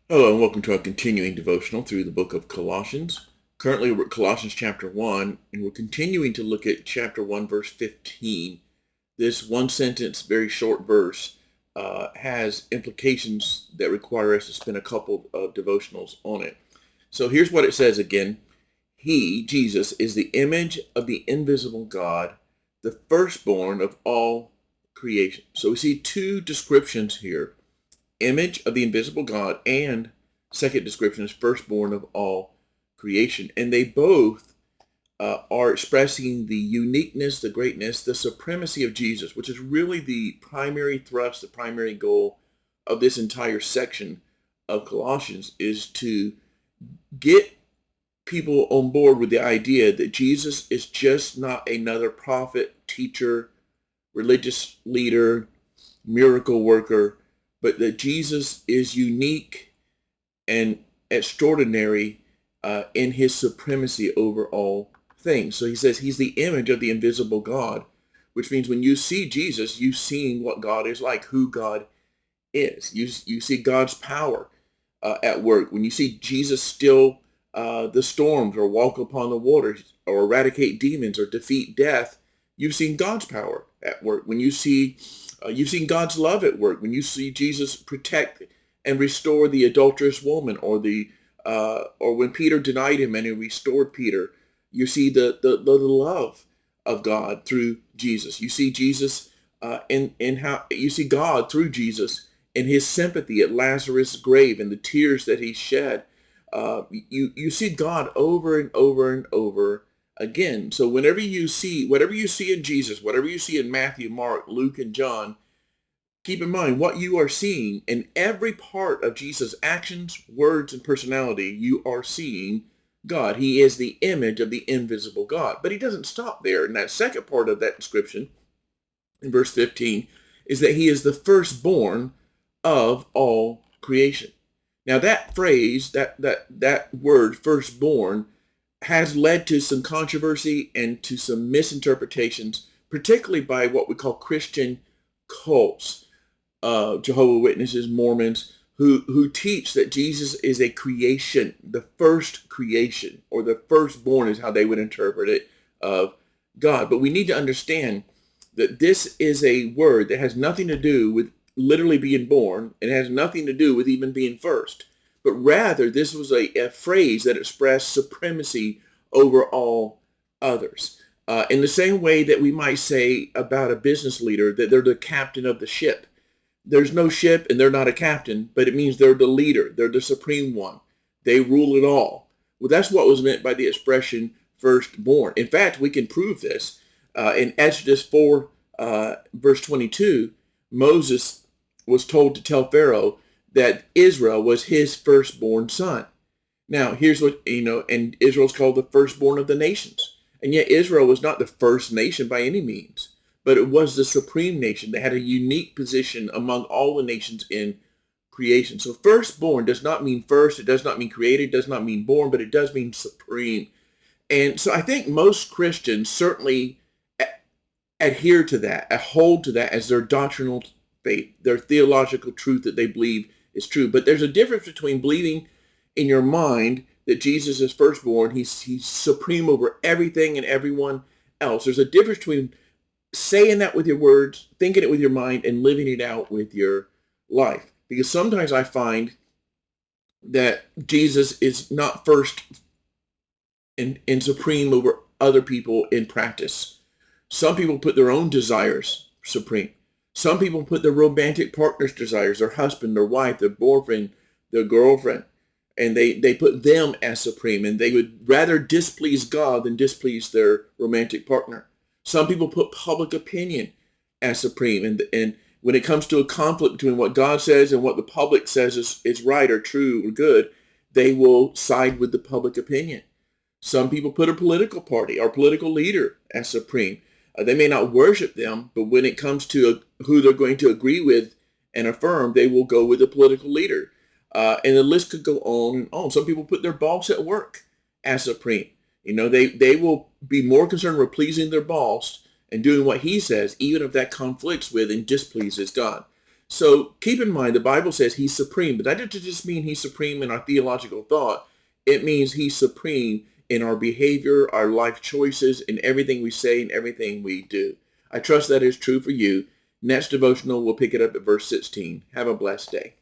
Hello and welcome to our continuing devotional through the book of Colossians. Currently we're at Colossians chapter 1 and we're continuing to look at chapter 1 verse 15. This one sentence, very short verse, has implications that require us to spend a couple of devotionals on it. So here's what it says again. He, Jesus, is the image of the invisible God, the firstborn of all creation. So we see two descriptions here: image of the invisible God, and second description is firstborn of all creation. And they both are expressing the uniqueness, the greatness, the supremacy of Jesus, which is really the primary thrust, the primary goal of this entire section of Colossians, is to get people on board with the idea that Jesus is just not another prophet, teacher, religious leader, miracle worker, but that Jesus is unique and extraordinary in his supremacy over all things. So he says he's the image of the invisible God, which means when you see Jesus, you've seen what God is like, who God is. You see God's power at work. When you see Jesus still the storms, or walk upon the waters, or eradicate demons, or defeat death, you've seen God's power at work. When you've seen God's love at work. When you see Jesus protect and restore the adulterous woman, or when Peter denied him and he restored Peter, you see the love of God through Jesus. You see Jesus in how you see God through Jesus in his sympathy at Lazarus' grave and the tears that he shed. You see God over and over and over again. So whatever you see in Jesus, whatever you see in Matthew, Mark, Luke, and John, keep in mind what you are seeing in every part of Jesus' actions, words, and personality. You are seeing God. He is the image of the invisible God. But he doesn't stop there. In that second part of that description, in verse 15, is that he is the firstborn of all creation. Now that phrase, that word firstborn, has led to some controversy and to some misinterpretations, particularly by what we call Christian cults, Jehovah's Witnesses, Mormons, who teach that Jesus is a creation, the first creation, or the firstborn is how they would interpret it, of God. But we need to understand that this is a word that has nothing to do with literally being born. It has nothing to do with even being first. But rather, this was a phrase that expressed supremacy over all others. In the same way that we might say about a business leader that they're the captain of the ship. There's no ship and they're not a captain, but it means they're the leader. They're the supreme one. They rule it all. Well, that's what was meant by the expression firstborn. In fact, we can prove this. In Exodus 4, verse 22, Moses was told to tell Pharaoh that Israel was his firstborn son. Now, here's what, and Israel's called the firstborn of the nations. And yet Israel was not the first nation by any means, but it was the supreme nation that had a unique position among all the nations in creation. So firstborn does not mean first, it does not mean created, it does not mean born, but it does mean supreme. And so I think most Christians certainly adhere to that, hold to that as their doctrinal faith, their theological truth that they believe is true. But there's a difference between believing in your mind that Jesus is firstborn, he's supreme over everything and everyone else. There's a difference between saying that with your words, thinking it with your mind, and living it out with your life. Because sometimes I find that Jesus is not first and supreme over other people in practice. Some people put their own desires supreme. Some people put their romantic partner's desires, their husband, their wife, their boyfriend, their girlfriend, and they put them as supreme, and they would rather displease God than displease their romantic partner. Some people put public opinion as supreme, and when it comes to a conflict between what God says and what the public says is right or true or good, they will side with the public opinion. Some people put a political party or political leader as supreme. They may not worship them, but when it comes to who they're going to agree with and affirm, they will go with the political leader. And the list could go on and on. Some people put their boss at work as supreme. They will be more concerned with pleasing their boss and doing what he says, even if that conflicts with and displeases God. So keep in mind, the Bible says he's supreme, but that doesn't just mean he's supreme in our theological thought. It means he's supreme in our behavior, our life choices, in everything we say and everything we do. I trust that is true for you. Next devotional, we'll pick it up at verse 16. Have a blessed day.